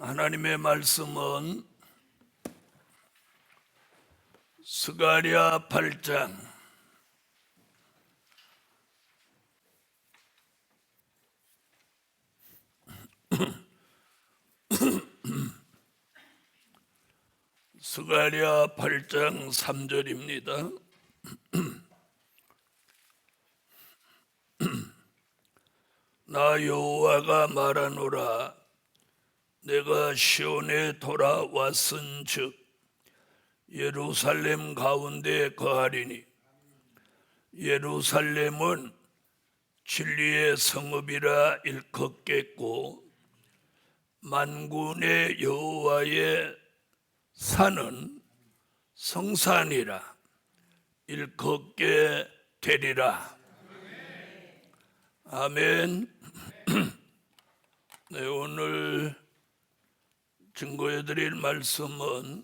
하나님의 말씀은 스가랴 8장 스가랴 8장 3절입니다. 나 여호와가 말하노라. 내가 시온에 돌아왔은즉 예루살렘 가운데 거하리니 예루살렘은 진리의 성읍이라 일컫겠고 만군의 여호와의 산은 성산이라 일컫게 되리라. 아멘. 네, 오늘 증거해 드릴 말씀은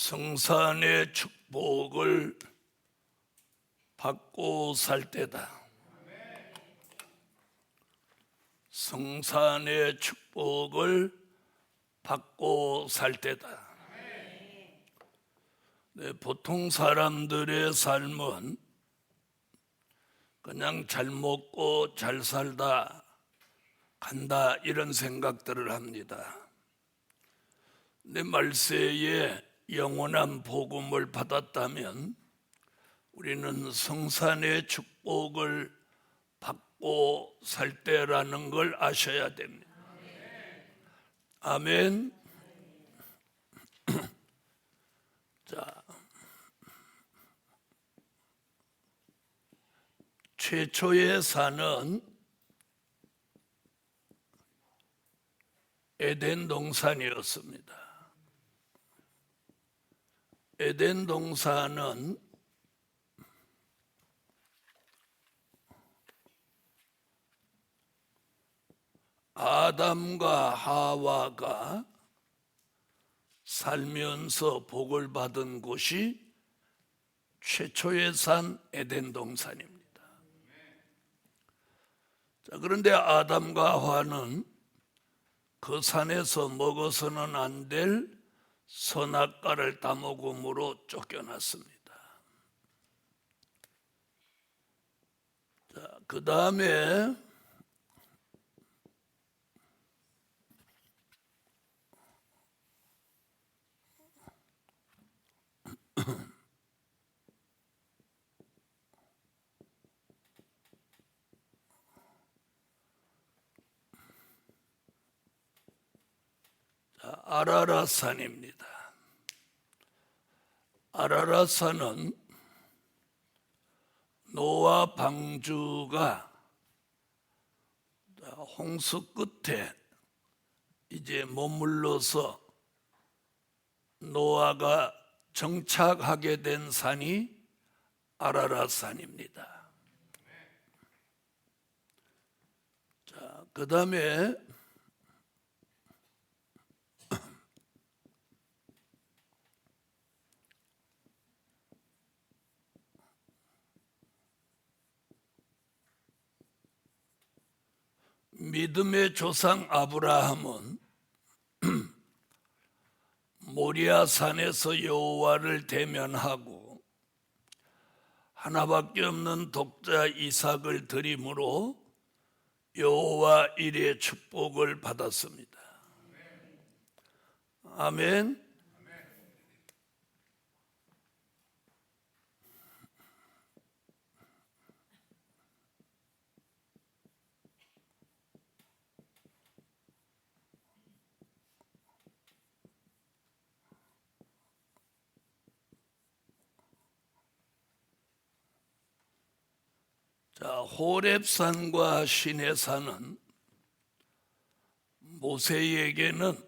성산의 축복을 받고 살 때다. 성산의 축복을 받고 살 때다. 네, 보통 사람들의 삶은 그냥 잘 먹고 잘 살다 간다 이런 생각들을 합니다. 내 말세에 영원한 복음을 받았다면 우리는 성산의 축복을 받고 살 때라는 걸 아셔야 됩니다. 아멘. 자, 최초의 산은 에덴 동산이었습니다. 에덴 동산은 아담과 하와가 살면서 복을 받은 곳이 최초의 산 에덴 동산입니다. 자, 그런데 아담과 하와는 그 산에서 먹어서는 안 될 선악과를 따먹음으로 쫓겨났습니다. 자, 그 다음에 아라랏산입니다. 아라랏산은 노아 방주가 홍수 끝에 이제 머물러서 노아가 정착하게 된 산이 아라랏산입니다. 자, 그 다음에 믿음의 조상 아브라함은 모리아 산에서 여호와를 대면하고 하나밖에 없는 독자 이삭을 드림으로 여호와 일의 축복을 받았습니다. 아멘. 자, 호렙산과 시내산은 모세에게는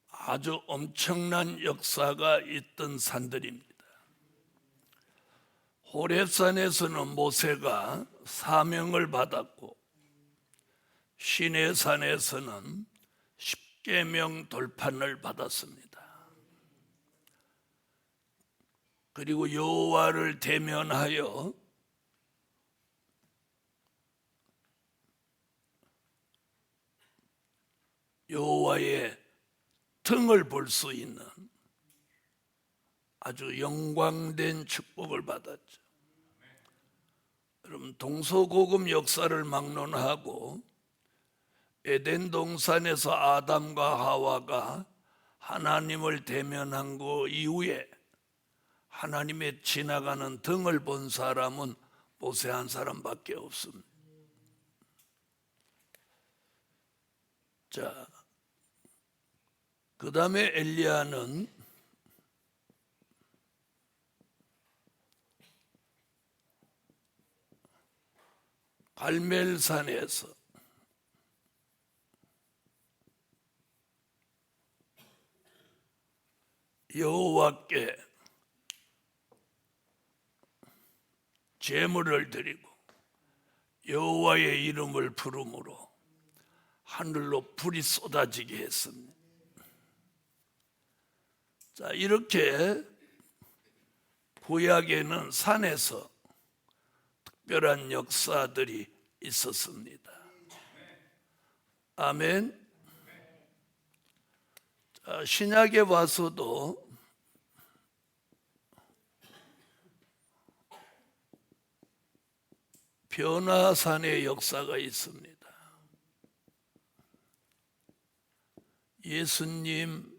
아주 엄청난 역사가 있던 산들입니다. 호렙산에서는 모세가 사명을 받았고, 시내산에서는 십계명 돌판을 받았습니다. 그리고 여호와를 대면하여 여호와의 등을 볼 수 있는 아주 영광된 축복을 받았죠. 여러분, 동서고금 역사를 막론하고 에덴 동산에서 아담과 하와가 하나님을 대면한 그 이후에 하나님의 지나가는 등을 본 사람은 모세 한 사람밖에 없습니다. 자, 그 다음에 엘리야는 갈멜산에서 여호와께 제물을 드리고 여호와의 이름을 부름으로 하늘로 불이 쏟아지게 했습니다. 자, 이렇게 구약에는 산에서 특별한 역사들이 있었습니다. 아멘. 자, 신약에 와서도 변화산의 역사가 있습니다. 예수님,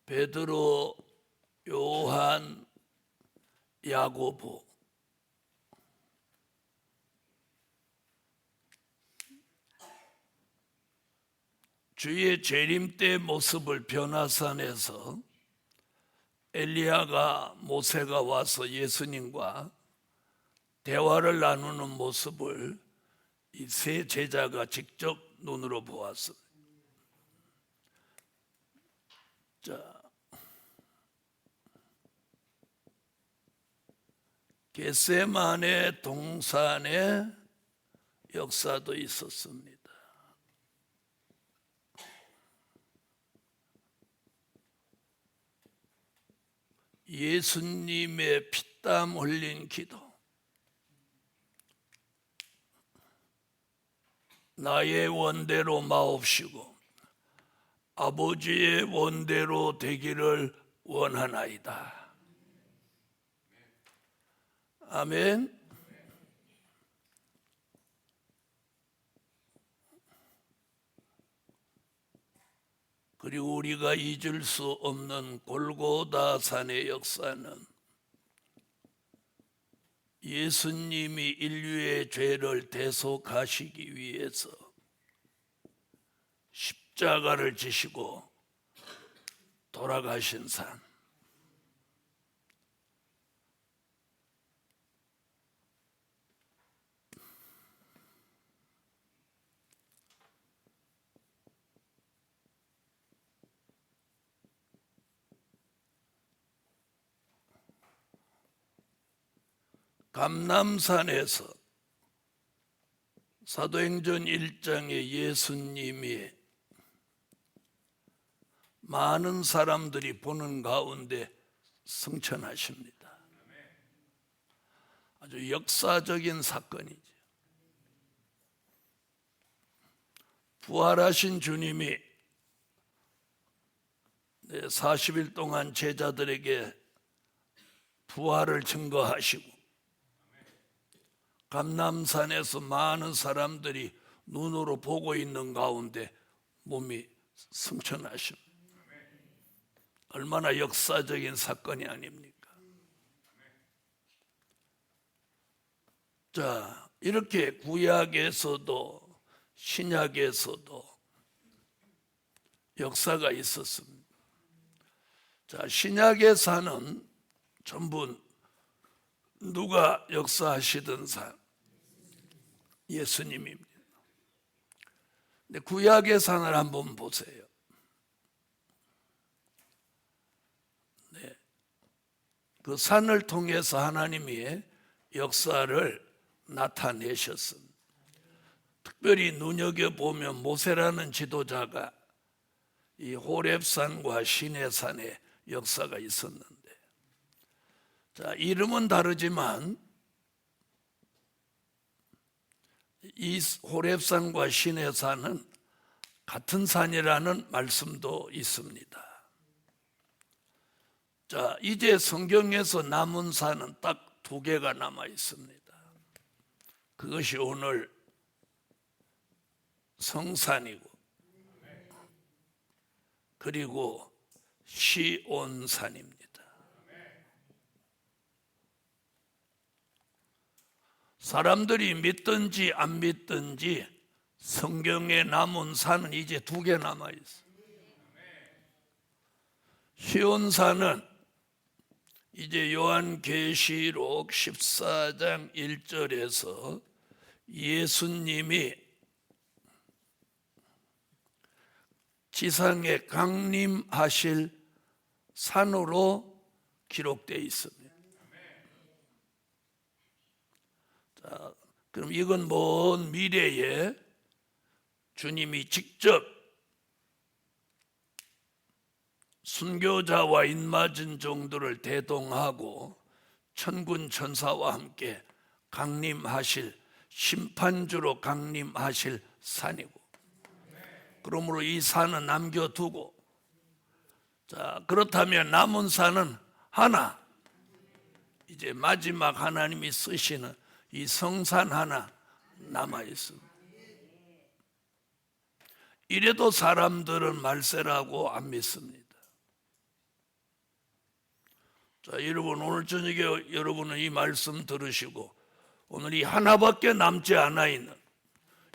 베드로, 요한, 야고보, 주의 재림 때 모습을 변화산에서 엘리야가 모세가 와서 예수님과 대화를 나누는 모습을 이 세 제자가 직접 눈으로 보았습니다. 자, 겟세마네 동산의 역사도 있었습니다. 예수님의 피땀 흘린 기도, 나의 원대로 마옵시고 아버지의 원대로 되기를 원하나이다. 아멘. 그리고 우리가 잊을 수 없는 골고다 산의 역사는 예수님이 인류의 죄를 대속하시기 위해서 십자가를 지시고 돌아가신 산. 감람산에서 사도행전 1장에 예수님이 많은 사람들이 보는 가운데 승천하십니다. 아주 역사적인 사건이죠. 부활하신 주님이 40일 동안 제자들에게 부활을 증거하시고 감람산에서 많은 사람들이 눈으로 보고 있는 가운데 몸이 승천하십니다. 얼마나 역사적인 사건이 아닙니까? 자, 이렇게 구약에서도 신약에서도 역사가 있었습니다. 자, 신약의 산은 전부 누가 역사하시던 산? 예수님입니다. 근데 구약의 산을 한번 보세요. 네. 그 산을 통해서 하나님이 역사를 나타내셨습니다. 특별히 눈여겨보면 모세라는 지도자가 이 호렙산과 시내산의 역사가 있었는데, 자, 이름은 다르지만 이 호렙산과 시내산은 같은 산이라는 말씀도 있습니다. 자, 이제 성경에서 남은 산은 딱 두 개가 남아 있습니다. 그것이 오늘 성산이고, 그리고 시온산입니다. 사람들이 믿든지 안 믿든지 성경에 남은 산은 이제 두 개 남아 있어요. 시온산은 이제 요한계시록 14장 1절에서 예수님이 지상에 강림하실 산으로 기록되어 있습니다. 자, 그럼 이건 먼 미래에 주님이 직접 순교자와 인맞은 종들을 대동하고 천군 천사와 함께 강림하실, 심판주로 강림하실 산이고, 그러므로 이 산은 남겨두고, 자, 그렇다면 남은 산은 하나, 이제 마지막 하나님이 쓰시는 이 성산 하나 남아 있습니다. 이래도 사람들은 말세라고 안 믿습니다. 자, 여러분, 오늘 저녁에 여러분은 이 말씀 들으시고 오늘 이 하나밖에 남지 않아 있는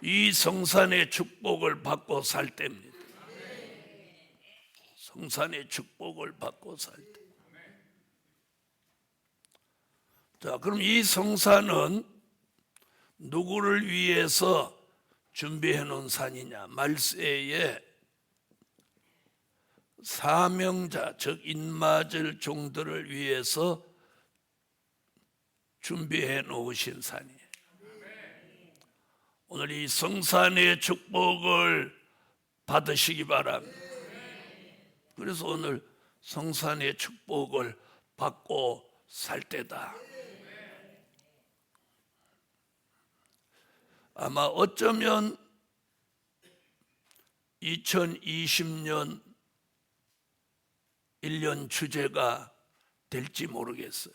이 성산의 축복을 받고 살 때입니다. 성산의 축복을 받고 살 때. 자, 그럼 이 성산은 누구를 위해서 준비해 놓은 산이냐? 말세에 사명자, 즉 인맞을 종들을 위해서 준비해 놓으신 산이에요. 오늘 이 성산의 축복을 받으시기 바랍니다. 그래서 오늘 성산의 축복을 받고 살 때다. 아마 어쩌면 2020년 1년 주제가 될지 모르겠어요.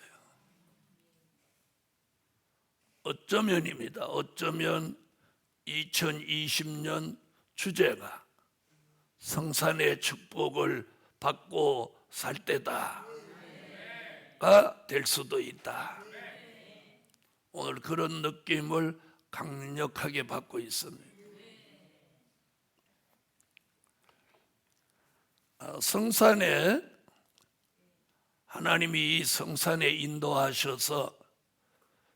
어쩌면입니다. 어쩌면 2020년 주제가 성산의 축복을 받고 살 때다가 될 수도 있다. 오늘 그런 느낌을 강력하게 받고 있습니다. 성산에 하나님이 이 성산에 인도하셔서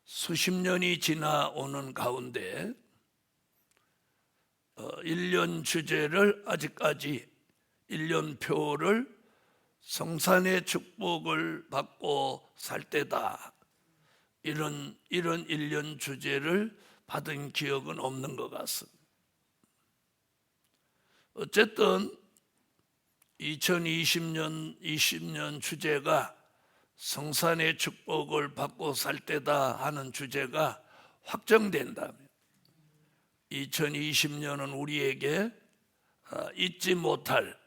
수십 년이 지나오는 가운데 1년 주제를 아직까지 1년표를 성산의 축복을 받고 살 때다, 이런 1년 주제를 받은 기억은 없는 것 같습니다. 어쨌든 2020년 주제가 성산의 축복을 받고 살 때다 하는 주제가 확정된다면 2020년은 우리에게 잊지 못할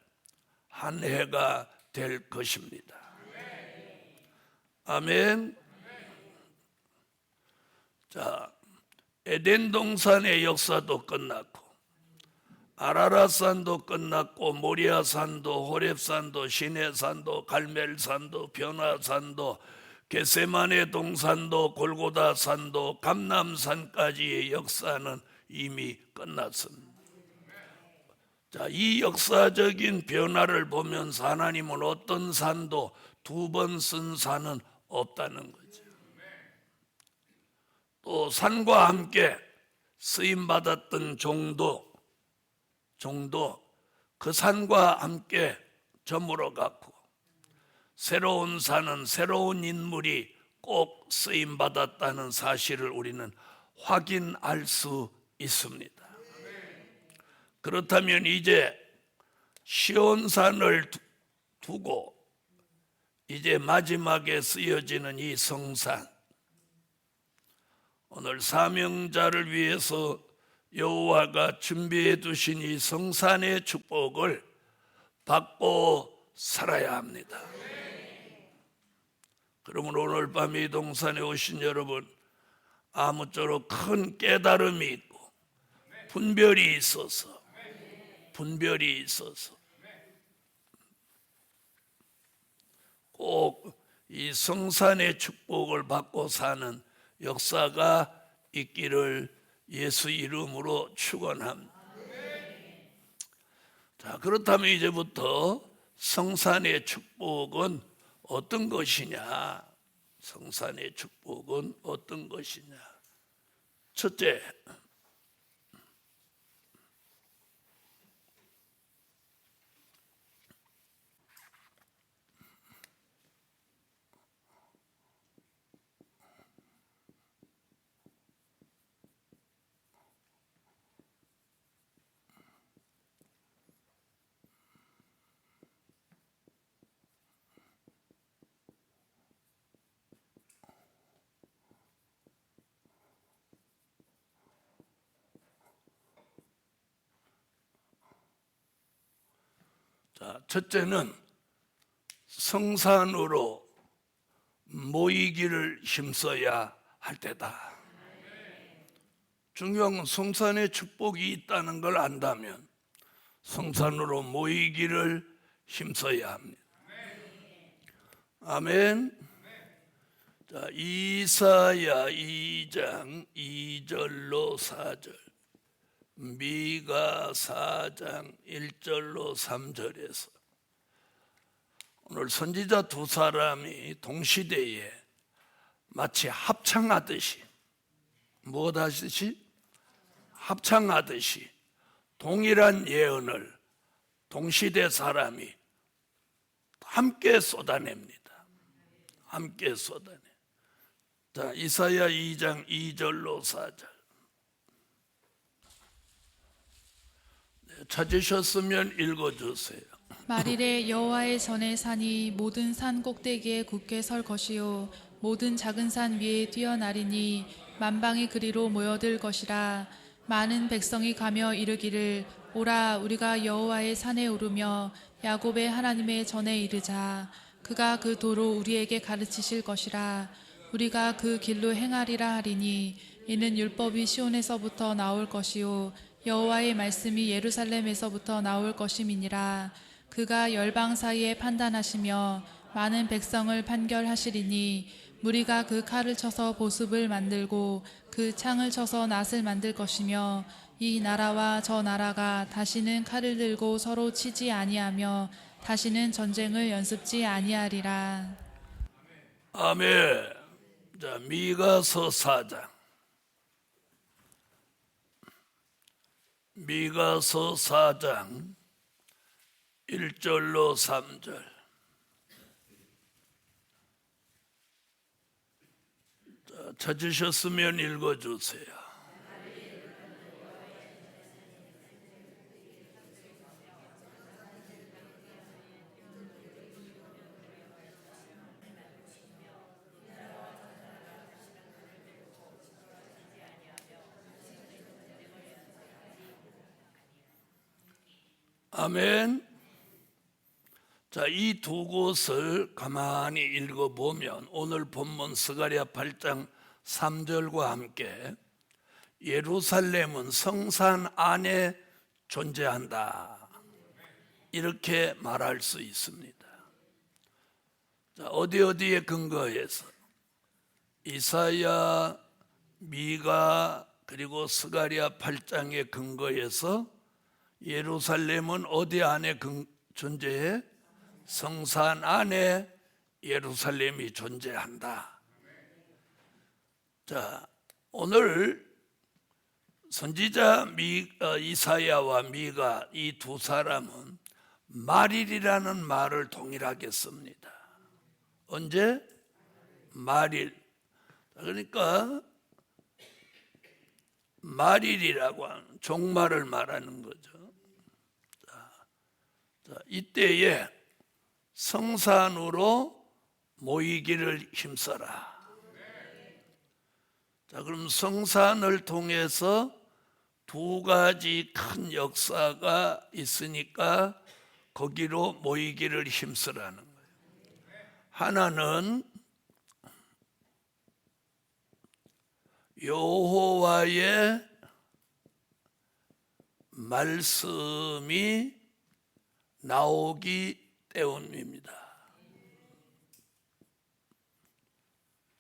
한 해가 될 것입니다. 아멘. 자, 에덴 동산의 역사도 끝났고, 아라랏산도 끝났고, 모리아산도, 호렙산도, 시내산도, 갈멜산도, 변화산도, 겟세마네 동산도, 골고다산도, 감람산까지의 역사는 이미 끝났습니다. 자, 이 역사적인 변화를 보면서 하나님은 어떤 산도 두 번 쓴 산은 없다는 거죠. 또 산과 함께 쓰임 받았던 종도 그 산과 함께 저물어 갔고, 새로운 산은 새로운 인물이 꼭 쓰임 받았다는 사실을 우리는 확인할 수 있습니다. 그렇다면 이제 시온산을 두고 이제 마지막에 쓰여지는 이 성산, 오늘 사명자를 위해서 여호와가 준비해 두신 이 성산의 축복을 받고 살아야 합니다. 그러므로 오늘 밤 이 동산에 오신 여러분, 아무쪼록 큰 깨달음이 있고 분별이 있어서 꼭 이 성산의 축복을 받고 사는 역사가 있기를 예수 이름으로 축원합니다. 자, 그렇다면 이제부터 성산의 축복은 어떤 것이냐? 성산의 축복은 어떤 것이냐? 첫째, 첫째는 성산으로 모이기를 힘써야 할 때다. 중요한 건 성산의 축복이 있다는 걸 안다면 성산으로 모이기를 힘써야 합니다. 아멘. 자, 이사야 2장 2절로 4절, 미가 4장 1절로 3절에서 오늘 선지자 두 사람이 동시대에 마치 합창하듯이, 합창하듯이 동일한 예언을 동시대 사람이 함께 쏟아냅니다. 함께 쏟아내. 자, 이사야 2장 2절로 4절. 찾으셨으면 읽어주세요. 말일에 여호와의 전에 산이 모든 산 꼭대기에 굳게 설 것이요 모든 작은 산 위에 뛰어나리니 만방의 그리로 모여들 것이라. 많은 백성이 가며 이르기를 오라 우리가 여호와의 산에 오르며 야곱의 하나님의 전에 이르자. 그가 그 도로 우리에게 가르치실 것이라. 우리가 그 길로 행하리라 하리니 이는 율법이 시온에서부터 나올 것이요 여호와의 말씀이 예루살렘에서부터 나올 것임이니라. 그가 열방 사이에 판단하시며 많은 백성을 판결하시리니 무리가 그 칼을 쳐서 보습을 만들고 그 창을 쳐서 낫을 만들 것이며 이 나라와 저 나라가 다시는 칼을 들고 서로 치지 아니하며 다시는 전쟁을 연습지 아니하리라. 아멘. 자, 미가서 4장. 미가서 4장 1절로 3절. 자, 찾으셨으면 읽어주세요. 아멘. 자, 이 두 곳을 가만히 읽어보면 오늘 본문 스가랴 8장 3절과 함께 예루살렘은 성산 안에 존재한다, 이렇게 말할 수 있습니다. 자, 어디에 근거해서? 이사야, 미가 그리고 스가랴 8장에 근거해서 예루살렘은 어디 안에 존재해? 성산 안에 예루살렘이 존재한다. 자, 오늘 선지자 이사야와 미가 이 두 사람은 말일이라는 말을 동일하게 씁니다. 언제? 말일. 그러니까 말일이라고 하는 종말을 말하는 거죠. 이때에 성산으로 모이기를 힘써라. 자, 그럼 성산을 통해서 두 가지 큰 역사가 있으니까 거기로 모이기를 힘쓰라는 거예요. 하나는 여호와의 말씀이 나오기 때문입니다.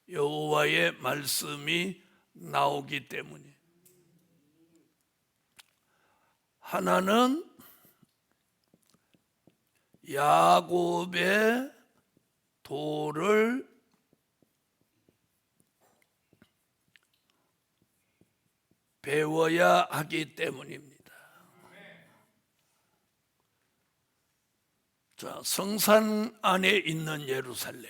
여호와의 말씀이 나오기 때문에. 하나는 야곱의 돌을 배워야 하기 때문입니다. 자, 성산 안에 있는 예루살렘.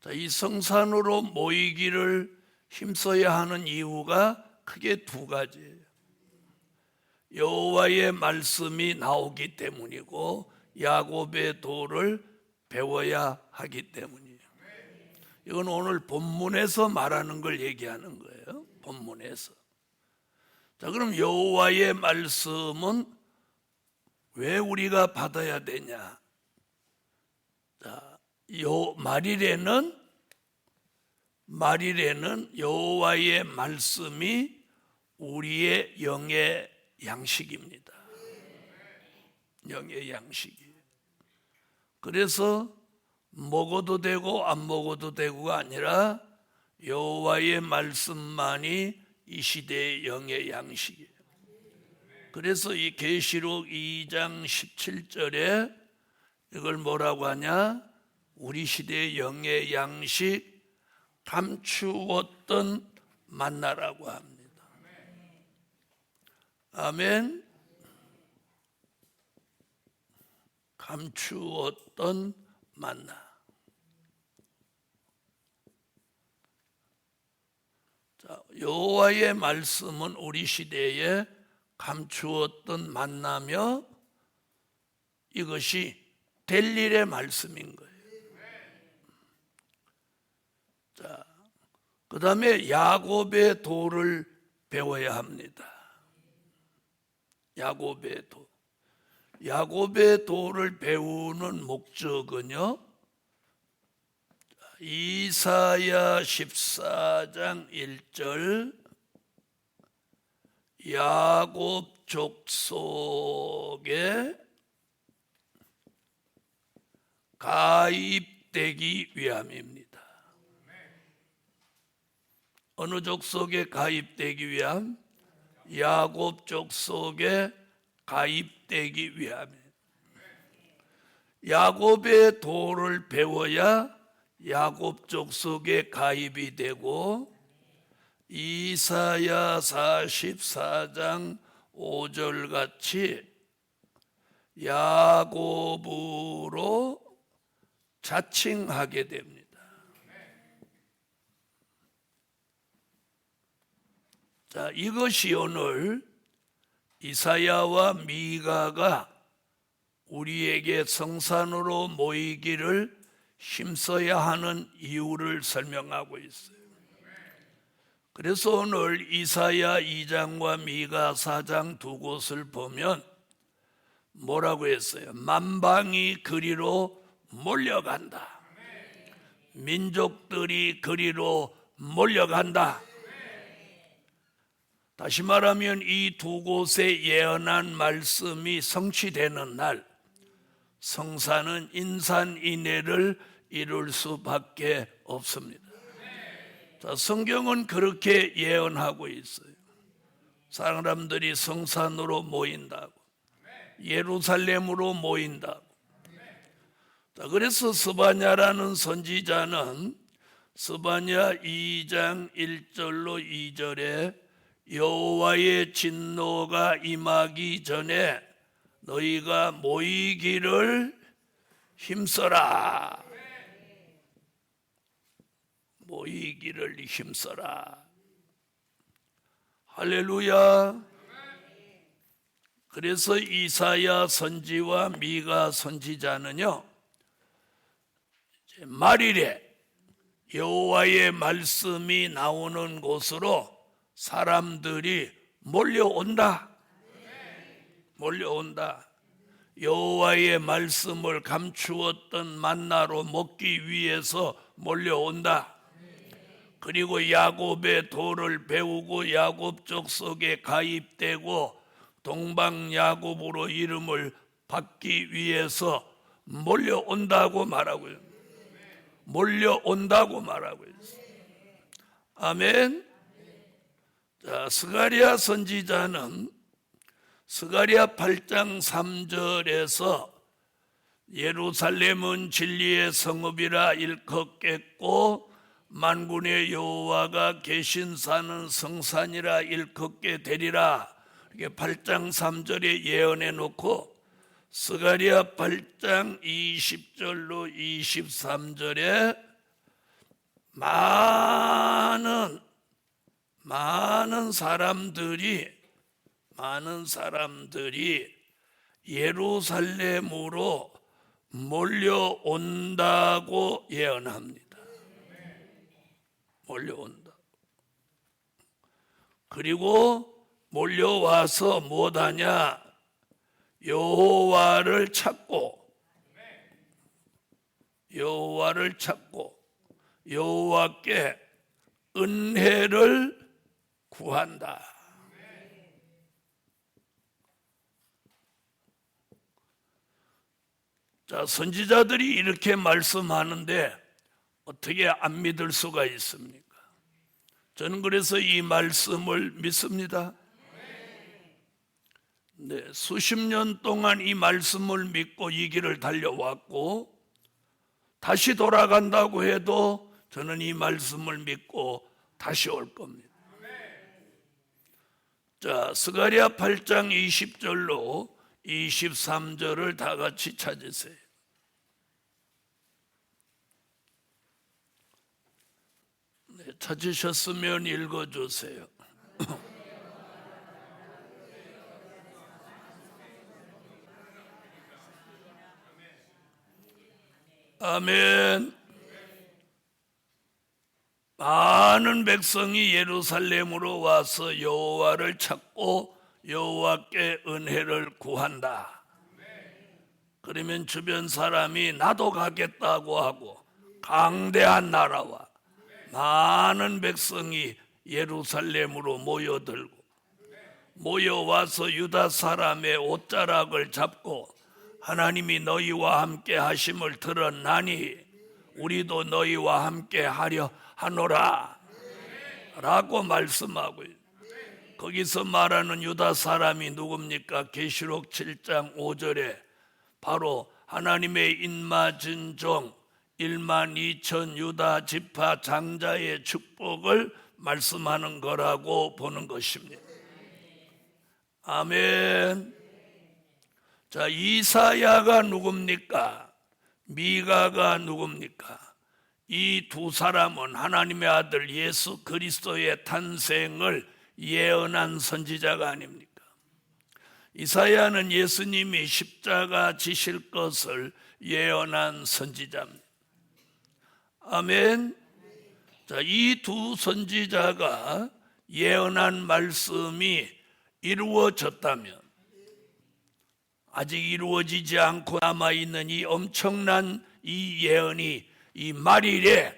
자, 이 성산으로 모이기를 힘써야 하는 이유가 크게 두 가지예요. 여호와의 말씀이 나오기 때문이고 야곱의 돌을 배워야 하기 때문이에요. 이건 오늘 본문에서 말하는 걸 얘기하는 거예요. 본문에서. 자, 그럼 여호와의 말씀은 왜 우리가 받아야 되냐? 자, 말일에는 여호와의 말씀이 우리의 영의 양식입니다. 영의 양식이에요. 그래서 먹어도 되고 안 먹어도 되고가 아니라 여호와의 말씀만이 이 시대의 영의 양식이에요. 그래서 이 계시록 2장 17절에 이걸 뭐라고 하냐? 우리 시대의 영의 양식 감추었던 만나라고 합니다. 아멘. 감추었던 만나. 자, 여호와의 말씀은 우리 시대에 감추었던 만나며 이것이 될 일의 말씀인 거예요. 자, 그 다음에 야곱의 도를 배워야 합니다. 야곱의 도. 야곱의 도를 배우는 목적은요, 이사야 14장 1절 야곱 족속에 가입되기 위함입니다. 어느 족속에 가입되기 위함? 야곱 족속에 가입되기 위함입니다. 야곱의 도를 배워야 야곱 족속에 가입이 되고 이사야 44장 5절 같이 야곱으로 자칭하게 됩니다. 자, 이것이 오늘 이사야와 미가가 우리에게 성산으로 모이기를 힘써야 하는 이유를 설명하고 있어요. 그래서 오늘 이사야 2장과 미가 4장 두 곳을 보면 뭐라고 했어요? 만방이 그리로 몰려간다. 민족들이 그리로 몰려간다. 다시 말하면 이 두 곳에 예언한 말씀이 성취되는 날 성산은 인산인해를 이룰 수밖에 없습니다. 자, 성경은 그렇게 예언하고 있어요. 사람들이 성산으로 모인다고, 예루살렘으로 모인다고. 자, 그래서 스바냐라는 선지자는 스바냐 2장 1절로 2절에 여호와의 진노가 임하기 전에 너희가 모이기를 힘써라. 모이기를 힘써라. 할렐루야. 그래서 이사야 선지와 미가 선지자는요, 말일에 여호와의 말씀이 나오는 곳으로 사람들이 몰려온다. 몰려온다. 여호와의 말씀을 감추었던 만나로 먹기 위해서 몰려온다. 그리고 야곱의 도를 배우고 야곱 족속에 가입되고 동방 야곱으로 이름을 받기 위해서 몰려온다고 말하고요. 몰려온다고 말하고 있어요. 아멘. 자, 스가랴 선지자는 스가랴 8장 3절에서 예루살렘은 진리의 성읍이라 일컫겠고 만군의 여호와가 계신 산은 성산이라 일컫게 되리라. 이렇게 8장 3절에 예언해 놓고 스가랴 8장 20절로 23절에 많은 사람들이 예루살렘으로 몰려온다고 예언합니다. 몰려온다. 그리고 몰려와서 뭐하냐? 여호와를 찾고 여호와께 은혜를 구한다. 자, 선지자들이 이렇게 말씀하는데 어떻게 안 믿을 수가 있습니까? 저는 그래서 이 말씀을 믿습니다. 네, 수십 년 동안 이 말씀을 믿고 이 길을 달려왔고 다시 돌아간다고 해도 저는 이 말씀을 믿고 다시 올 겁니다. 자, 스가랴 8장 20절로 23절을 다 같이 찾으세요. 네, 찾으셨으면 읽어주세요. 아멘. 많은 백성이 예루살렘으로 와서 여호와를 찾고 여호와께 은혜를 구한다. 그러면 주변 사람이 나도 가겠다고 하고 강대한 나라와 많은 백성이 예루살렘으로 모여와서 유다 사람의 옷자락을 잡고 하나님이 너희와 함께 하심을 들었나니 우리도 너희와 함께 하려 하노라 라고 말씀하고요. 거기서 말하는 유다 사람이 누굽니까? 계시록 7장 5절에 바로 하나님의 인맞은 종 1만 2천 유다 지파 장자의 축복을 말씀하는 거라고 보는 것입니다. 아멘. 자, 이사야가 누굽니까? 미가가 누굽니까? 이 두 사람은 하나님의 아들 예수 그리스도의 탄생을 예언한 선지자가 아닙니까? 이사야는 예수님이 십자가 지실 것을 예언한 선지자입니다. 아멘. 자, 이 두 선지자가 예언한 말씀이 이루어졌다면 아직 이루어지지 않고 남아있는 이 엄청난 이 예언이 이 말일에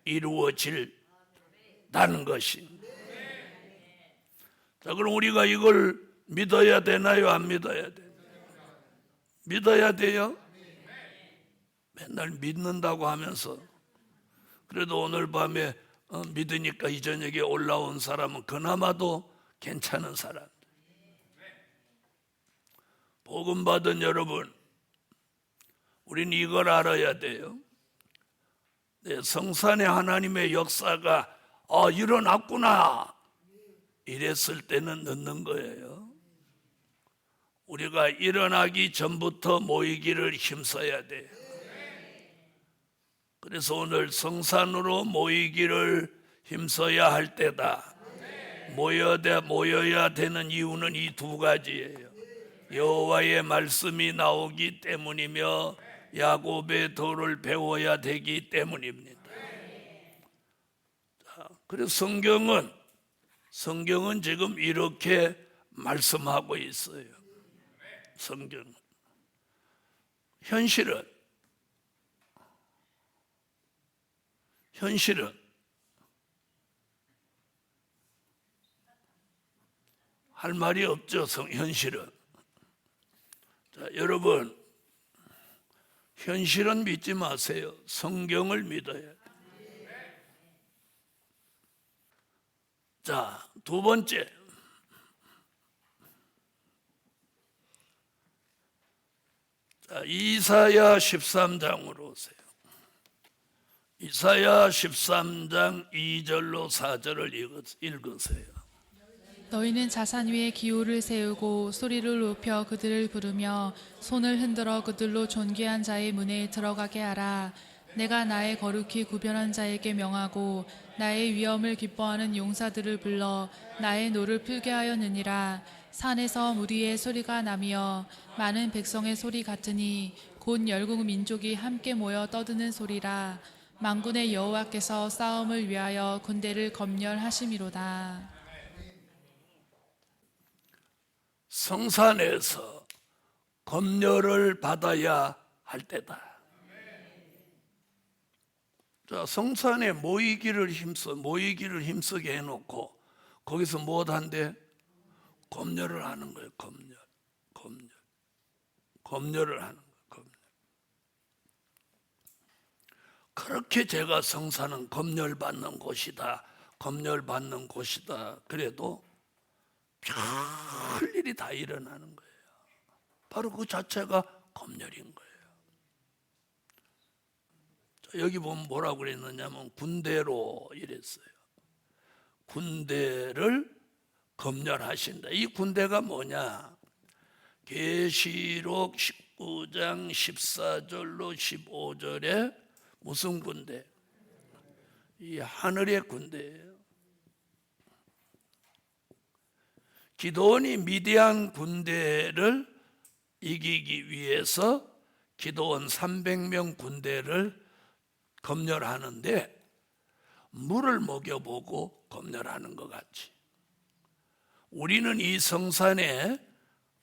이루어질다는 것입니다. 자, 그럼 우리가 이걸 믿어야 되나요? 안 믿어야 돼요? 믿어야 돼요? 맨날 믿는다고 하면서 그래도 오늘 밤에 믿으니까 이 저녁에 올라온 사람은 그나마도 괜찮은 사람. 복음 받은 여러분, 우리는 이걸 알아야 돼요. 성산의 하나님의 역사가 일어났구나 이랬을 때는 늦는 거예요. 우리가 일어나기 전부터 모이기를 힘써야 돼요. 그래서 오늘 성산으로 모이기를 힘써야 할 때다. 모여야 되는 이유는 이 두 가지예요. 여호와의 말씀이 나오기 때문이며 야곱의 도를 배워야 되기 때문입니다. 그래서 성경은 지금 이렇게 말씀하고 있어요. 성경은. 현실은 할 말이 없죠. 현실은. 자, 여러분, 현실은 믿지 마세요. 성경을 믿어야 돼요. 자, 두 번째. 자, 이사야 13장으로 오세요. 이사야 13장 2절로 4절을 읽으세요. 너희는 자산 위에 기호를 세우고 소리를 높여 그들을 부르며 손을 흔들어 그들로 존귀한 자의 문에 들어가게 하라. 내가 나의 거룩히 구별한 자에게 명하고 나의 위엄을 기뻐하는 용사들을 불러 나의 노를 풀게 하였느니라. 산에서 무리의 소리가 나며 많은 백성의 소리 같으니 곧 열국 민족이 함께 모여 떠드는 소리라. 만군의 여호와께서 싸움을 위하여 군대를 검열하심이로다. 성산에서 검열을 받아야 할 때다. 자, 성산에 모이기를 힘쓰게 해놓고 거기서 무엇한대? 검열을 하는 거예요. 검열을 하는 거예요. 그렇게 제가 성산은 검열받는 곳이다. 그래도 별 일이 다 일어나는 거예요. 바로 그 자체가 검열인 거예요. 여기 보면 뭐라고 그랬느냐면 군대로 이랬어요. 군대를 검열하신다. 이 군대가 뭐냐? 계시록 19장 14절로 15절에 무슨 군대? 이 하늘의 군대예요. 기드온이 미디안 군대를 이기기 위해서 기드온 300명 군대를 검열하는데 물을 먹여보고 검열하는 것 같이 우리는 이 성산에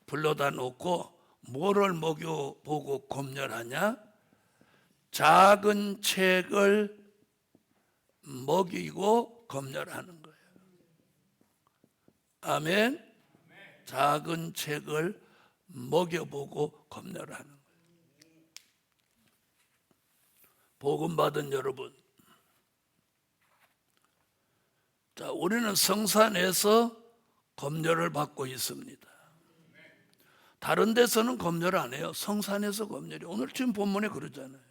불러다 놓고 뭐를 먹여보고 검열하냐? 작은 책을 먹이고 검열하는 거예요. 아멘. 작은 책을 먹여보고 검열하는 거예요. 복음 받은 여러분, 자, 우리는 성산에서 검열을 받고 있습니다. 다른 데서는 검열 안 해요. 성산에서 검열이. 오늘 지금 본문에 그러잖아요.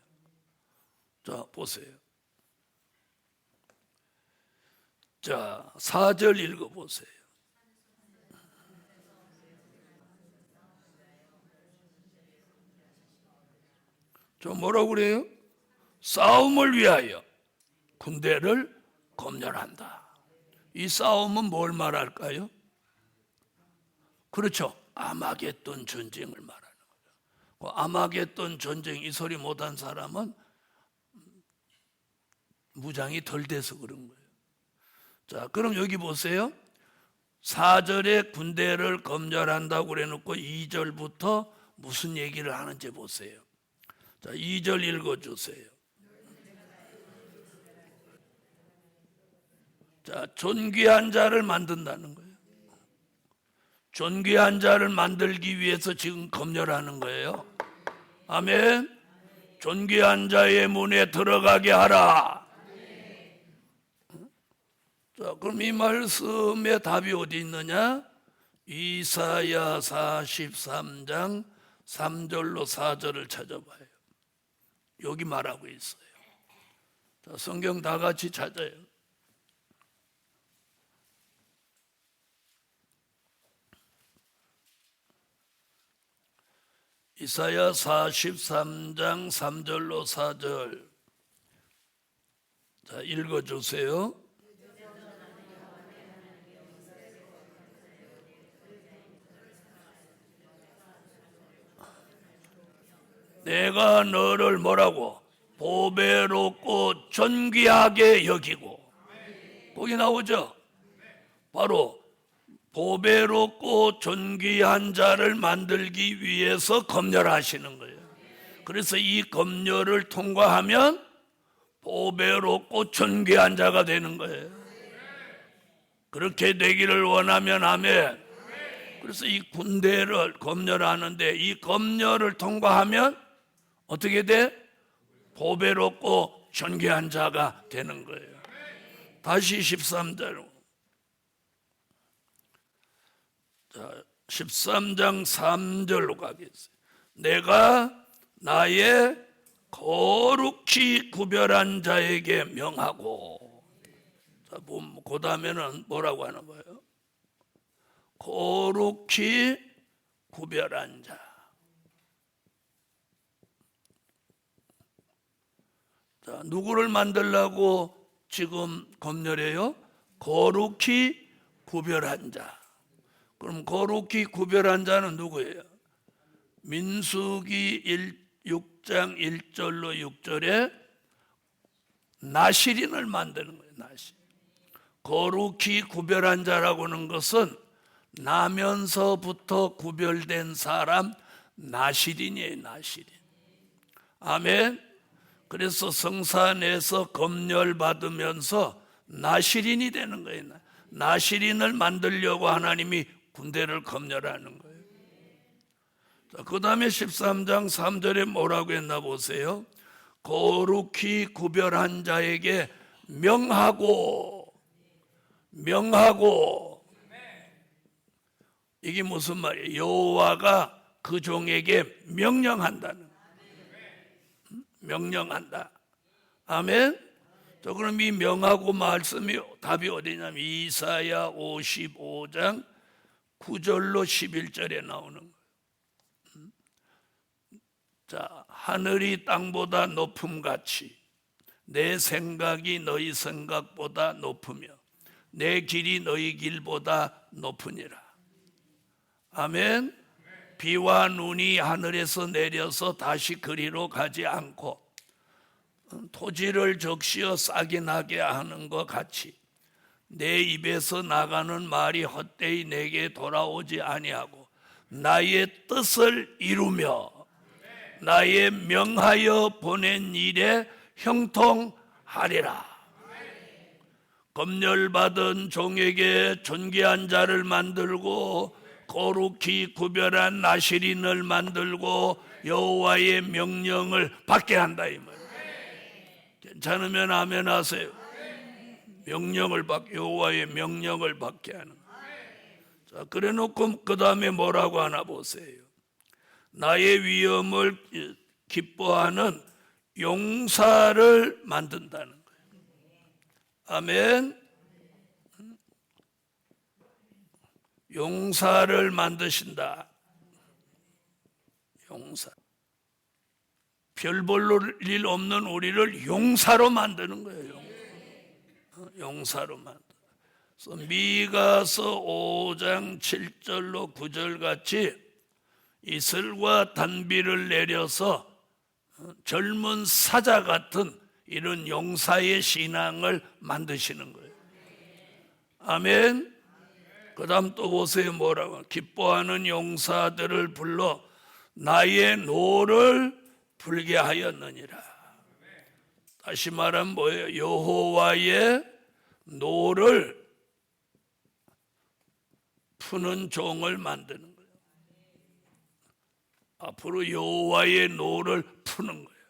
자, 보세요. 자, 4절 읽어보세요. 저 뭐라고 그래요? 싸움을 위하여 군대를 검열한다. 이 싸움은 뭘 말할까요? 그렇죠. 아마겟돈 전쟁을 말하는 거죠. 아마겟돈 전쟁 이 소리 못한 사람은 무장이 덜 돼서 그런 거예요. 자, 그럼 여기 보세요. 4절에 군대를 검열한다고 그래놓고 2절부터 무슨 얘기를 하는지 보세요. 자, 2절 읽어주세요. 자, 존귀한 자를 만든다는 거예요. 존귀한 자를 만들기 위해서 지금 검열하는 거예요. 아멘. 존귀한 자의 문에 들어가게 하라. 자, 그럼 이 말씀의 답이 어디 있느냐? 이사야 43장 3절로 4절을 찾아봐요. 여기 말하고 있어요. 자, 성경 다 같이 찾아요. 이사야 43장 3절로 4절. 자, 읽어주세요. 내가 너를 뭐라고? 보배롭고 존귀하게 여기고. 거기 나오죠? 바로 보배롭고 존귀한 자를 만들기 위해서 검열하시는 거예요. 그래서 이 검열을 통과하면 보배롭고 존귀한 자가 되는 거예요. 그렇게 되기를 원하면 아멘. 그래서 이 군대를 검열하는데 이 검열을 통과하면 어떻게 돼? 보배롭고 존귀한 자가 되는 거예요. 다시 13절. 자, 13장 3절로 가겠습니다. 내가 나의 거룩히 구별한 자에게 명하고. 자, 그 다음에는 뭐라고 하는 거예요? 거룩히 구별한 자. 자, 누구를 만들라고 지금 검열해요? 거룩히 구별한 자. 그럼 거룩히 구별한 자는 누구예요? 민수기 6장 1절로 6절에 나실인을 만드는 거예요. 나실. 거룩히 구별한 자라고 하는 것은 나면서부터 구별된 사람 나실인이에요. 나실인. 아멘. 그래서 성산에서 검열 받으면서 나실인이 되는 거예요. 나실인을 만들려고 하나님이 군대를 검열하는 거예요. 그 다음에 13장 3절에 뭐라고 했나 보세요. 거룩히 구별한 자에게 명하고. 이게 무슨 말이에요? 여호와가 그 종에게 명령한다는 거예요. 명령한다. 아멘. 자, 그럼 이 명하고 말씀이 답이 어디냐면 이사야 55장 9절로 11절에 나오는 거예요. 자, 하늘이 땅보다 높음같이 내 생각이 너희 생각보다 높으며 내 길이 너희 길보다 높으니라. 아멘. 비와 눈이 하늘에서 내려서 다시 그리로 가지 않고 토지를 적시어 싹이 나게 하는 것 같이 내 입에서 나가는 말이 헛되이 내게 돌아오지 아니하고 나의 뜻을 이루며 나의 명하여 보낸 일에 형통하리라. 검열받은 종에게 존귀한 자를 만들고 거룩히 구별한 나실인을 만들고 여호와의 명령을 받게 한다 이 말이에요. 괜찮으면 아멘 하세요. 여호와의 명령을 받게 하는 거예요. 자, 그래 놓고 그 다음에 뭐라고 하나 보세요. 나의 위엄을 기뻐하는 용사를 만든다는 거예요. 아멘. 용사를 만드신다. 용사. 별 볼 일 없는 우리를 용사로 만드는 거예요. 용사로 만들어. 미가서 5장 7절로 9절 같이 이슬과 단비를 내려서 젊은 사자 같은 이런 용사의 신앙을 만드시는 거예요. 아멘. 그 다음 또 보세요. 뭐라고? 기뻐하는 용사들을 불러 나의 노를 불게 하였느니라. 다시 말하면 뭐예요? 여호와의 노를 푸는 종을 만드는 거예요. 앞으로 여호와의 노를 푸는 거예요.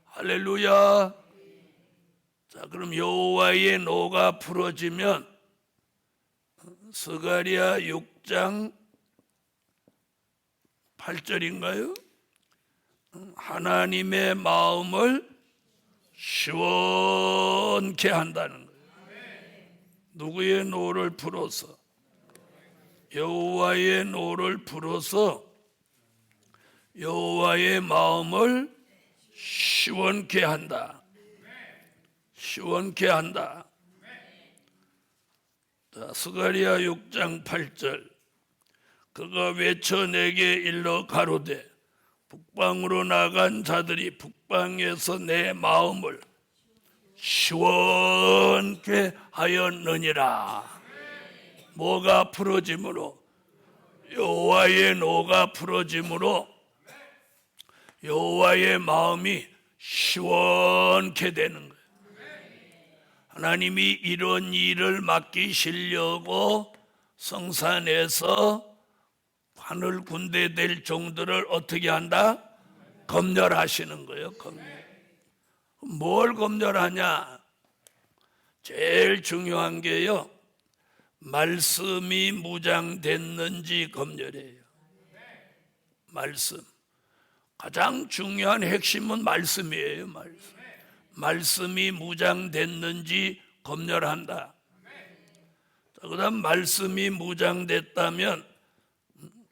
할렐루야. 자, 그럼 여호와의 노가 풀어지면 스가랴 6장 8절인가요? 하나님의 마음을 시원케 한다는 거예요. 누구의 노를 풀어서? 여호와의 노를 풀어서 여호와의 마음을 시원케 한다. 시원케 한다. 자, 스가랴 6장 8절. 그가 외쳐 내게 일러 가로되 북방으로 나간 자들이 북방에서 내 마음을 시원케 하였느니라. 뭐가 풀어짐으로? 여호와의 노가 풀어짐으로 여호와의 마음이 시원케 되는 거예요. 하나님이 이런 일을 맡기시려고 성산에서 하늘 군대 될 종들을 어떻게 한다? 검열하시는 거예요. 검열. 뭘 검열하냐? 제일 중요한 게요, 말씀이 무장됐는지 검열해요. 말씀. 가장 중요한 핵심은 말씀이에요. 말씀이 무장됐는지 검열한다. 그 다음 말씀이 무장됐다면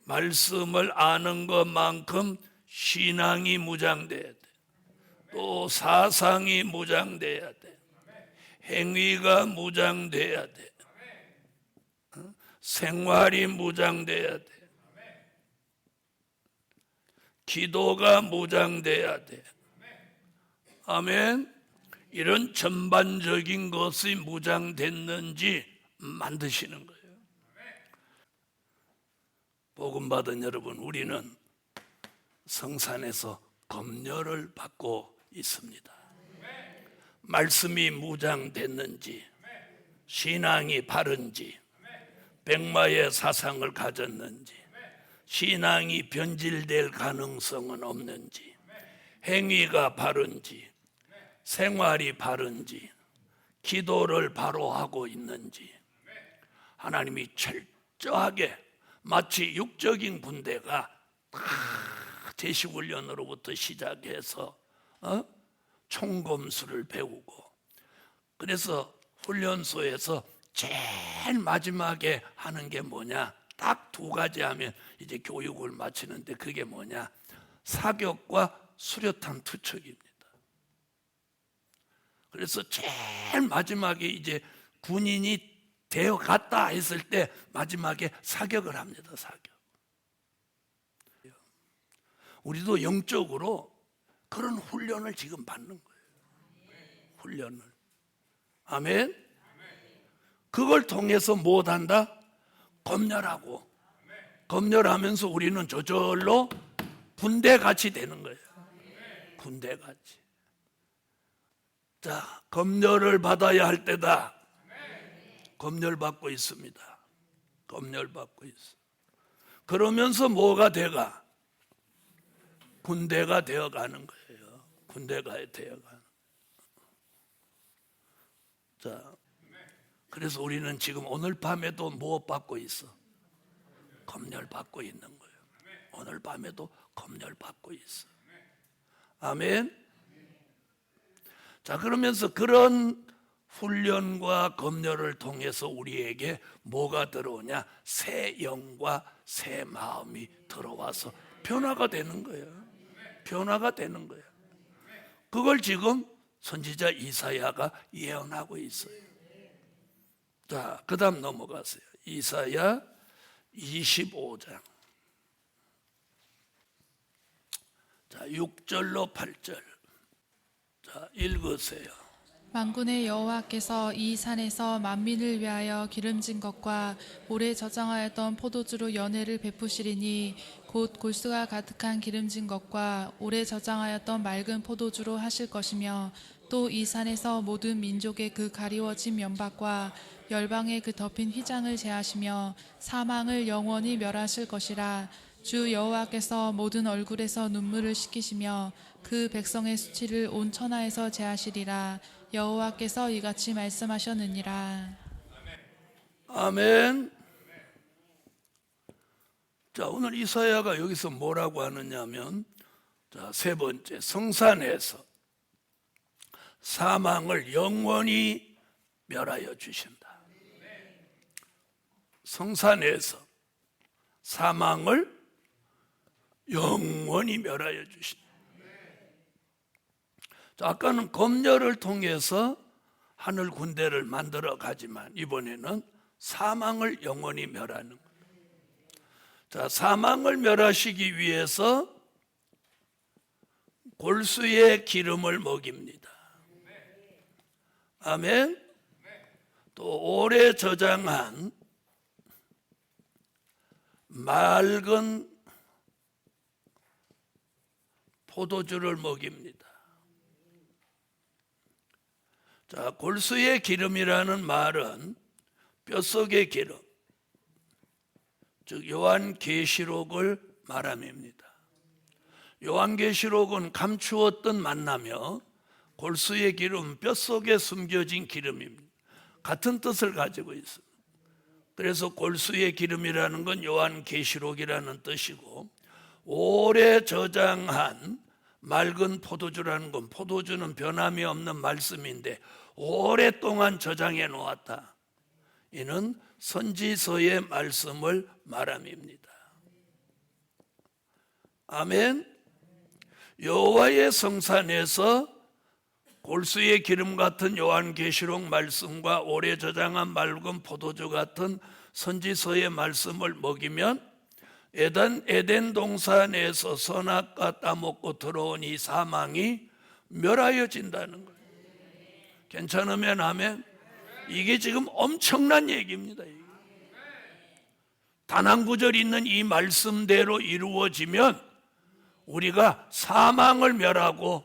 말씀을 아는 것만큼 신앙이 무장돼야 돼. 또 사상이 무장돼야 돼. 행위가 무장돼야 돼. 생활이 무장돼야 돼. 기도가 무장돼야 돼. 아멘. 이런 전반적인 것이 무장됐는지 만드시는 거예요. 복음 받은 여러분, 우리는 성산에서 검열을 받고 있습니다. 말씀이 무장됐는지, 신앙이 바른지, 백마의 사상을 가졌는지, 신앙이 변질될 가능성은 없는지, 행위가 바른지, 생활이 바른지, 기도를 바로 하고 있는지, 하나님이 철저하게 마치 육적인 군대가 제식훈련으로부터 시작해서 총검술을 배우고, 그래서 훈련소에서 제일 마지막에 하는 게 뭐냐? 딱 두 가지 하면 이제 교육을 마치는데, 그게 뭐냐? 사격과 수류탄 투척입니다. 그래서 제일 마지막에 이제 군인이 되어 갔다 했을 때 마지막에 사격을 합니다. 사격. 우리도 영적으로 그런 훈련을 지금 받는 거예요. 훈련을. 아멘. 그걸 통해서 못한다? 검열하고. 검열하면서 우리는 저절로 군대같이 되는 거예요. 군대같이. 자, 검열을 받아야 할 때다. 검열받고 있습니다. 검열받고 있어. 그러면서 뭐가 돼가? 군대가 되어가는 거예요. 군대가 되어가는. 자, 그래서 우리는 지금 오늘 밤에도 뭐 받고 있어? 검열받고 있는 거예요. 오늘 밤에도 검열받고 있어. 아멘. 자, 그러면서 그런 훈련과 검열을 통해서 우리에게 뭐가 들어오냐? 새 영과 새 마음이 들어와서 변화가 되는 거예요. 변화가 되는 거예요. 그걸 지금 선지자 이사야가 예언하고 있어요. 자, 그 다음 넘어가세요. 이사야 25장. 자, 6절로 8절. 자, 읽으세요. 만군의 여호와께서 이 산에서 만민을 위하여 기름진 것과 오래 저장하였던 포도주로 연회를 베푸시리니 곧 골수가 가득한 기름진 것과 오래 저장하였던 맑은 포도주로 하실 것이며, 또 이 산에서 모든 민족의 그 가리워진 면박과 열방의 그 덮인 휘장을 제하시며 사망을 영원히 멸하실 것이라. 주 여호와께서 모든 얼굴에서 눈물을 씻기시며 그 백성의 수치를 온 천하에서 제하시리라. 여호와께서 이같이 말씀하셨느니라. 아멘. 자, 오늘 이사야가 여기서 뭐라고 하느냐면, 자, 세 번째, 성산에서 사망을 영원히 멸하여 주신다. 성산에서 사망을 영원히 멸하여 주신다. 아까는 검열을 통해서 하늘 군대를 만들어 가지만 이번에는 사망을 영원히 멸하는 거예요. 자, 사망을 멸하시기 위해서 골수의 기름을 먹입니다. 아멘. 또 오래 저장한 맑은 포도주를 먹입니다. 자, 골수의 기름이라는 말은 뼛속의 기름, 즉 요한계시록을 말함입니다. 요한계시록은 감추었던 만나며 골수의 기름, 뼛속에 숨겨진 기름입니다. 같은 뜻을 가지고 있습니다. 그래서 골수의 기름이라는 건 요한계시록이라는 뜻이고, 오래 저장한 맑은 포도주라는 건, 포도주는 변함이 없는 말씀인데 오랫동안 저장해 놓았다. 이는 선지서의 말씀을 말함입니다. 아멘. 여호와의 성산에서 골수의 기름 같은 요한계시록 말씀과 오래 저장한 맑은 포도주 같은 선지서의 말씀을 먹이면 에덴 동산에서 선악과 따먹고 들어온 이 사망이 멸하여진다는 거예요. 괜찮으면 아멘. 이게 지금 엄청난 얘기입니다. 단 한 구절 있는 이 말씀대로 이루어지면 우리가 사망을 멸하고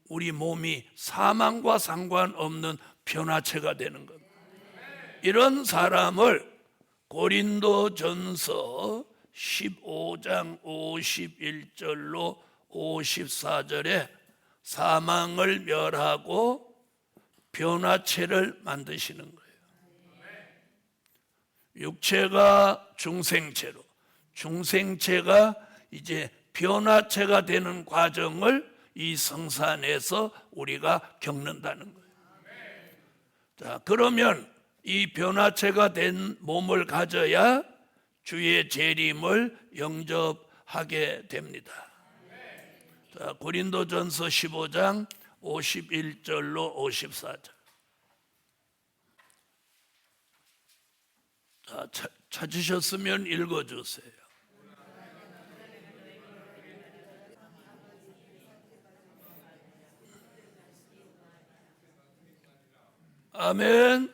우리 몸이 사망과 상관없는 변화체가 되는 겁니다. 이런 사람을 고린도전서 15장 51절로 54절에 사망을 멸하고 변화체를 만드시는 거예요. 육체가 중생체로, 중생체가 이제 변화체가 되는 과정을 이 성산에서 우리가 겪는다는 거예요. 자, 그러면 이 변화체가 된 몸을 가져야 주의 재림을 영접하게 됩니다. 자, 고린도전서 15장 51절로 54절. 자, 찾으셨으면 읽어주세요. 아멘.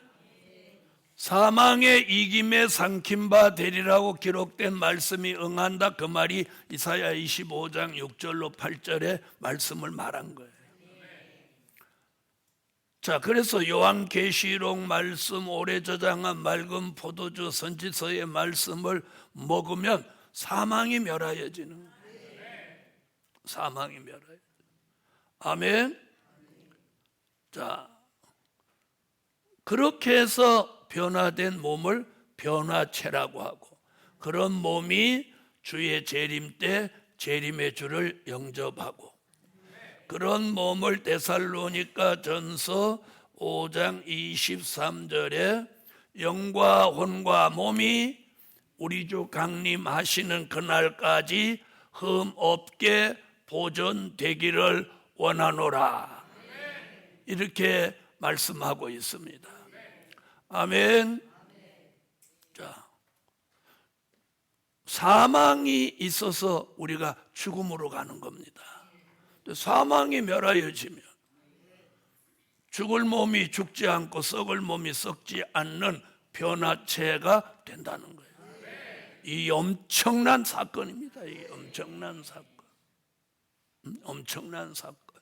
사망의 이김에 삼킨 바 되리라고 기록된 말씀이 응한다. 그 말이 이사야 25장 6절로 8절의 말씀을 말한 거예요. 자, 그래서 요한계시록 말씀, 오래 저장한 맑은 포도주, 선지서의 말씀을 먹으면 사망이 멸하여지는 거예요. 사망이 멸하여져. 아멘. 자, 그렇게 해서 변화된 몸을 변화체라고 하고, 그런 몸이 주의 재림 때 재림의 주를 영접하고, 그런 몸을 데살로니가 전서 5장 23절에 영과 혼과 몸이 우리 주 강림하시는 그날까지 흠 없게 보존되기를 원하노라, 이렇게 말씀하고 있습니다. 아멘. 자, 사망이 있어서 우리가 죽음으로 가는 겁니다. 사망이 멸하여지면 죽을 몸이 죽지 않고 썩을 몸이 썩지 않는 변화체가 된다는 거예요. 이 엄청난 사건입니다. 이 엄청난 사건. 엄청난 사건.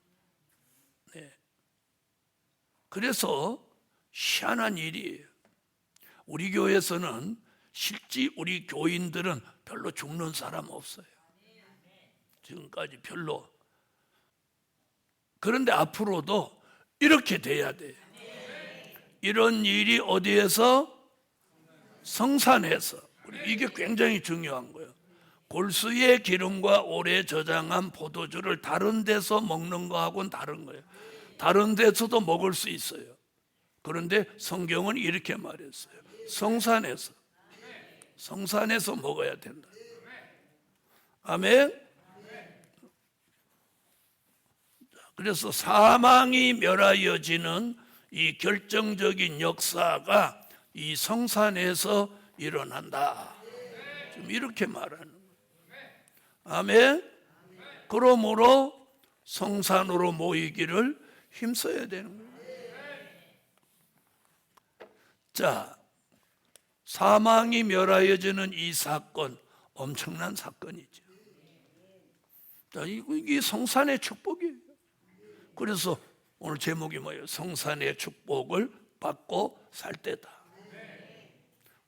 네. 그래서 희한한 일이에요. 우리 교회에서는 실제 우리 교인들은 별로 죽는 사람 없어요. 지금까지 별로. 그런데 앞으로도 이렇게 돼야 돼요. 이런 일이 어디에서? 성산에서. 이게 굉장히 중요한 거예요. 골수의 기름과 오래 저장한 포도주를 다른 데서 먹는 거하고는 다른 거예요. 다른 데서도 먹을 수 있어요. 그런데 성경은 이렇게 말했어요. 성산에서 먹어야 된다. 아멘. 그래서 사망이 멸하여지는 이 결정적인 역사가 이 성산에서 일어난다. 좀 이렇게 말하는 거예요. 아멘. 그러므로 성산으로 모이기를 힘써야 되는 거예요. 자, 사망이 멸하여지는 이 사건, 엄청난 사건이죠. 자, 이게 성산의 축복이에요. 그래서 오늘 제목이 뭐예요? 성산의 축복을 받고 살 때다.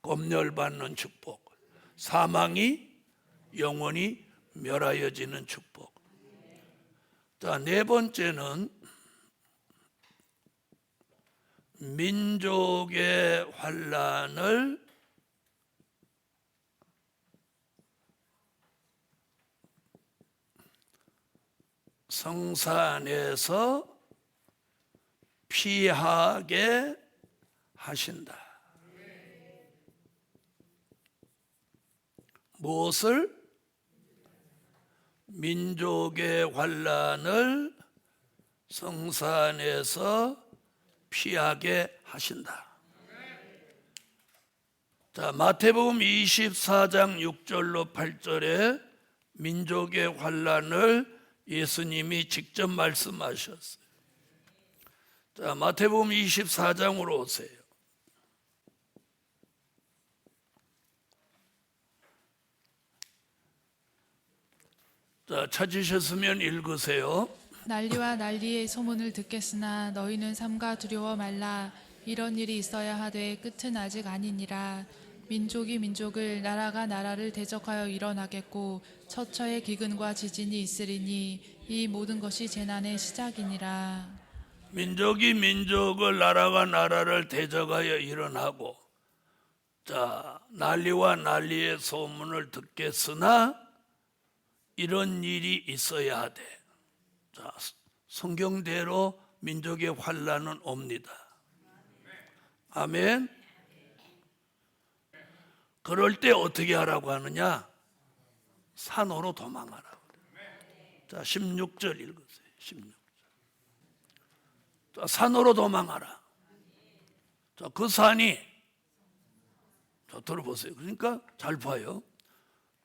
검열받는 축복, 사망이 영원히 멸하여지는 축복. 자, 네 번째는 민족의 환난을 성산에서 피하게 하신다. 무엇을? 민족의 환난을 성산에서 피하게 하신다. 자, 마태복음 24장 6절로 8절에 민족의 환난을 예수님이 직접 말씀하셨어요. 자, 마태복음 24장으로 오세요. 자, 찾으셨으면 읽으세요. 난리와 난리의 소문을 듣겠으나 너희는 삼가 두려워 말라. 이런 일이 있어야 하되 끝은 아직 아니니라. 민족이 민족을, 나라가 나라를 대적하여 일어나겠고 처처의 기근과 지진이 있으리니 이 모든 것이 재난의 시작이니라. 민족이 민족을, 나라가 나라를 대적하여 일어나고, 자, 난리와 난리의 소문을 듣겠으나 이런 일이 있어야 돼. 자, 성경대로 민족의 환난은 옵니다. 아멘. 그럴 때 어떻게 하라고 하느냐? 산으로 도망하라고. 자, 16절 읽으세요. 16절. 자, 산으로 도망하라. 자, 그 산이, 자, 들어보세요. 그러니까 잘 봐요.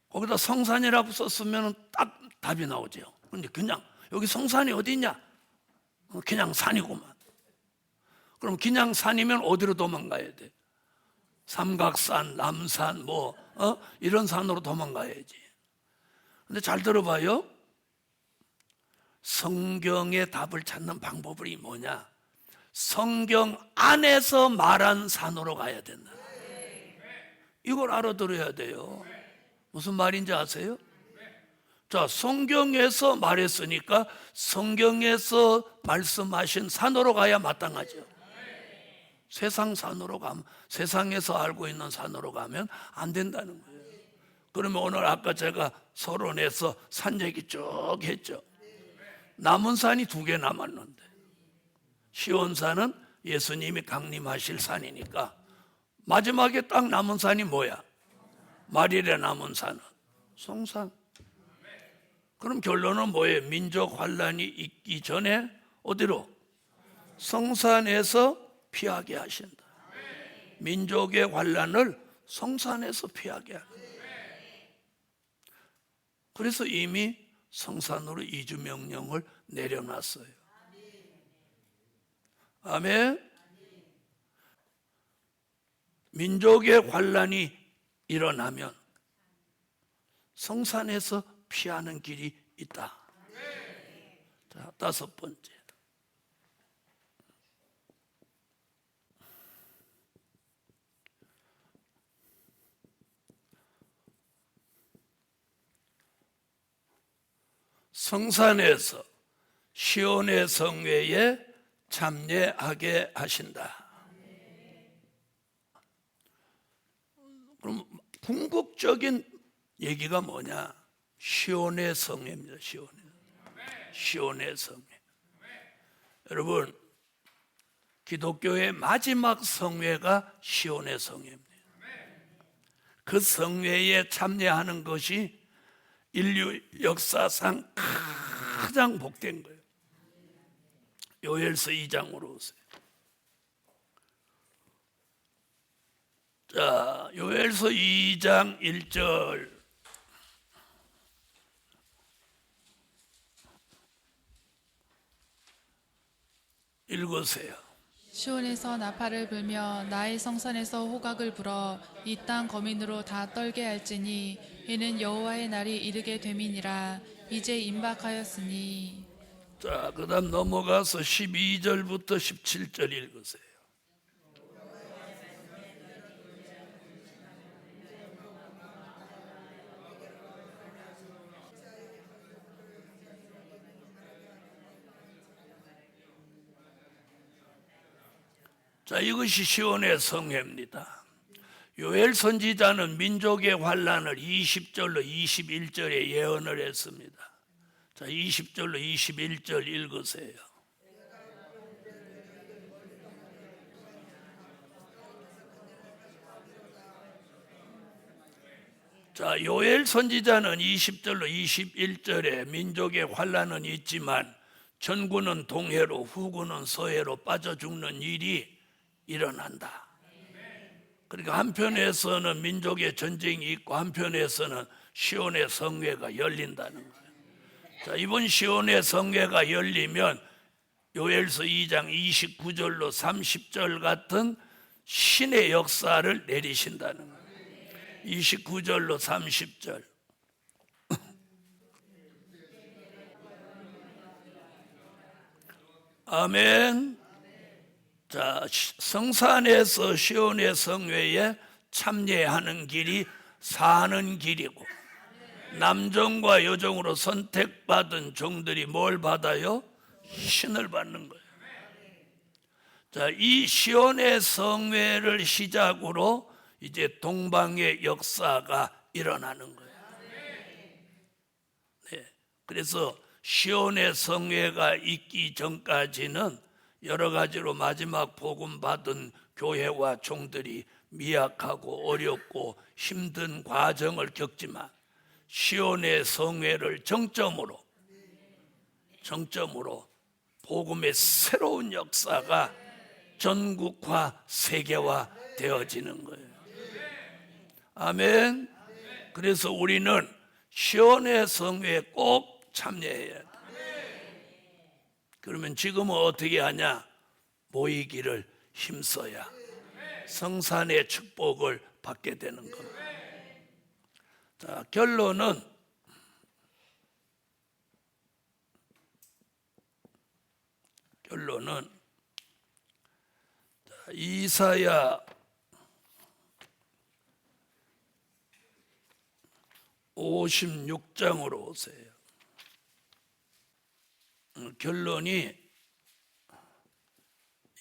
거기다 성산이라고 썼으면 딱 답이 나오죠. 그런데 그냥 여기 성산이 어디 있냐? 그냥 산이구만. 그럼 그냥 산이면 어디로 도망가야 돼? 삼각산, 남산, 이런 산으로 도망가야지. 근데 잘 들어봐요. 성경의 답을 찾는 방법이 뭐냐? 성경 안에서 말한 산으로 가야 된다. 이걸 알아들어야 돼요. 무슨 말인지 아세요? 자, 성경에서 말했으니까 성경에서 말씀하신 산으로 가야 마땅하죠. 세상 산으로 가면, 세상에서 알고 있는 산으로 가면 안 된다는 거예요. 그러면 오늘 아까 제가 서론에서 산 얘기 쭉 했죠. 남은 산이 2개 남았는데, 시온산은 예수님이 강림하실 산이니까 마지막에 딱 남은 산이 뭐야? 말일에 남은 산은 성산. 그럼 결론은 뭐예요? 민족 환난이 있기 전에 어디로? 성산에서 피하게 하신다. 민족의 환난을 성산에서 피하게 한다. 그래서 이미 성산으로 이주 명령을 내려놨어요. 아멘. 민족의 환난이 일어나면 성산에서 피하는 길이 있다. 자, 5번째. 성산에서 시온의 성회에 참여하게 하신다. 그럼 궁극적인 얘기가 뭐냐? 시온의 성회입니다. 시온의 성회. 여러분, 기독교의 마지막 성회가 시온의 성회입니다. 그 성회에 참여하는 것이 인류 역사상 가장 복된 거예요. 요엘서 2장으로 오세요. 자, 요엘서 2장 1절 읽으세요. 시온에서 나팔을 불며 나의 성산에서 호각을 불어 이 땅 거민으로 다 떨게 할지니 이는 여호와의 날이 이르게 됨이니라. 이제 임박하였으니. 자, 그 다음 넘어가서 12절부터 17절 읽으세요. 자, 이것이 시온의 성회입니다. 요엘 선지자는 민족의 환란을 20절로 21절에 예언을 했습니다. 자, 20절로 21절 읽으세요. 자, 요엘 선지자는 20절로 21절에 민족의 환란은 있지만 전구는 동해로 후구는 서해로 빠져 죽는 일이 일어난다. 그러니까 한편에서는 민족의 전쟁이 있고 한편에서는 시온의 성회가 열린다는 거예요. 자, 이번 시온의 성회가 열리면 요엘서 2장 29절로 30절 같은 신의 역사를 내리신다는 거예요. 29절로 30절. 아멘. 자, 성산에서 시온의 성회에 참여하는 길이 사는 길이고, 남종과 여종으로 선택받은 종들이 뭘 받아요? 신을 받는 거예요. 자, 이 시온의 성회를 시작으로 이제 동방의 역사가 일어나는 거예요. 네, 그래서 시온의 성회가 있기 전까지는 여러 가지로 마지막 복음 받은 교회와 종들이 미약하고 어렵고 힘든 과정을 겪지만 시온의 성회를 정점으로 복음의 새로운 역사가 전국화 세계화 되어지는 거예요. 아멘. 그래서 우리는 시온의 성회에 꼭 참여해야 돼. 그러면 지금은 어떻게 하냐? 모이기를 힘써야 성산의 축복을 받게 되는 겁니다. 자, 결론은 이사야 56장으로 오세요. 결론이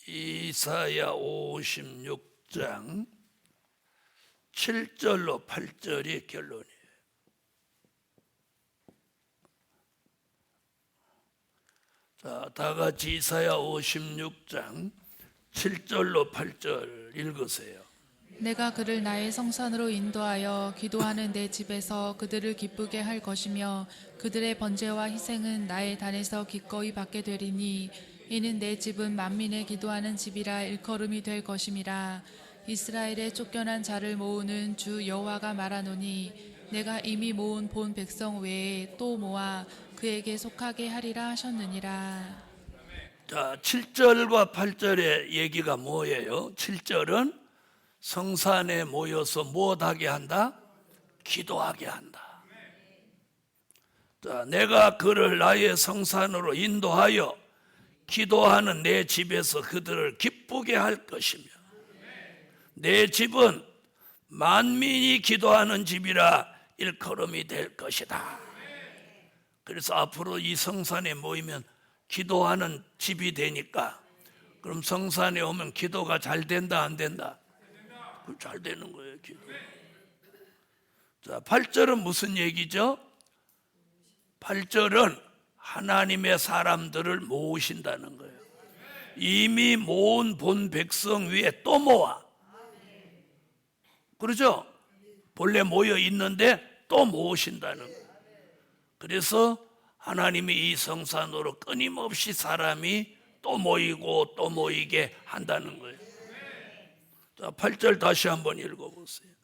이사야 56장 7절로 8절이 결론이에요. 자, 다 같이 이사야 56장 7절로 8절 읽으세요. 내가 그를 나의 성산으로 인도하여 기도하는 내 집에서 그들을 기쁘게 할 것이며 그들의 번제와 희생은 나의 단에서 기꺼이 받게 되리니 이는 내 집은 만민의 기도하는 집이라 일컬음이 될 것임이라. 이스라엘의 쫓겨난 자를 모으는 주 여호와가 말하노니 내가 이미 모은 본 백성 외에 또 모아 그에게 속하게 하리라 하셨느니라. 자, 7절과 8절의 얘기가 뭐예요? 7절은 성산에 모여서 무엇하게 한다? 기도하게 한다. 자, 내가 그를 나의 성산으로 인도하여 기도하는 내 집에서 그들을 기쁘게 할 것이며 내 집은 만민이 기도하는 집이라 일컬음이 될 것이다. 그래서 앞으로 이 성산에 모이면 기도하는 집이 되니까, 그럼 성산에 오면 기도가 잘 된다 안 된다? 잘 되는 거예요, 기도. 자, 8절은 무슨 얘기죠? 8절은 하나님의 사람들을 모으신다는 거예요. 이미 모은 본 백성 위에 또 모아. 그렇죠? 본래 모여 있는데 또 모으신다는 거예요. 그래서 하나님이 이 성산으로 끊임없이 사람이 또 모이고 또 모이게 한다는 거예요. 자, 8절 다시 한번 읽어보세요.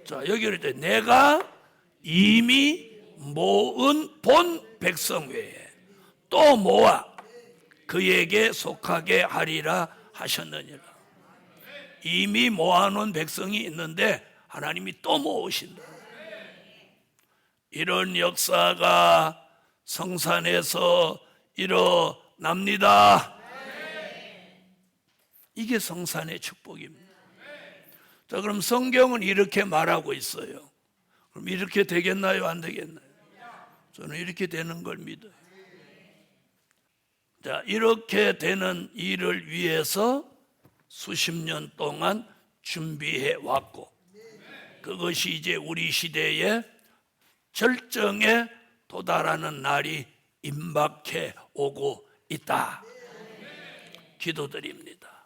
자, 여기를 때 내가 이미 모은 본 백성 외에 또 모아 그에게 속하게 하리라 하셨느니라. 이미 모아놓은 백성이 있는데 하나님이 또 모으신다. 이런 역사가 성산에서 일어납니다. 이게 성산의 축복입니다. 자, 그럼 성경은 이렇게 말하고 있어요. 그럼 이렇게 되겠나요? 안 되겠나요? 저는 이렇게 되는 걸 믿어요. 자, 이렇게 되는 일을 위해서 수십 년 동안 준비해 왔고, 그것이 이제 우리 시대의 절정에 도달하는 날이 임박해 오고 있다. 기도드립니다.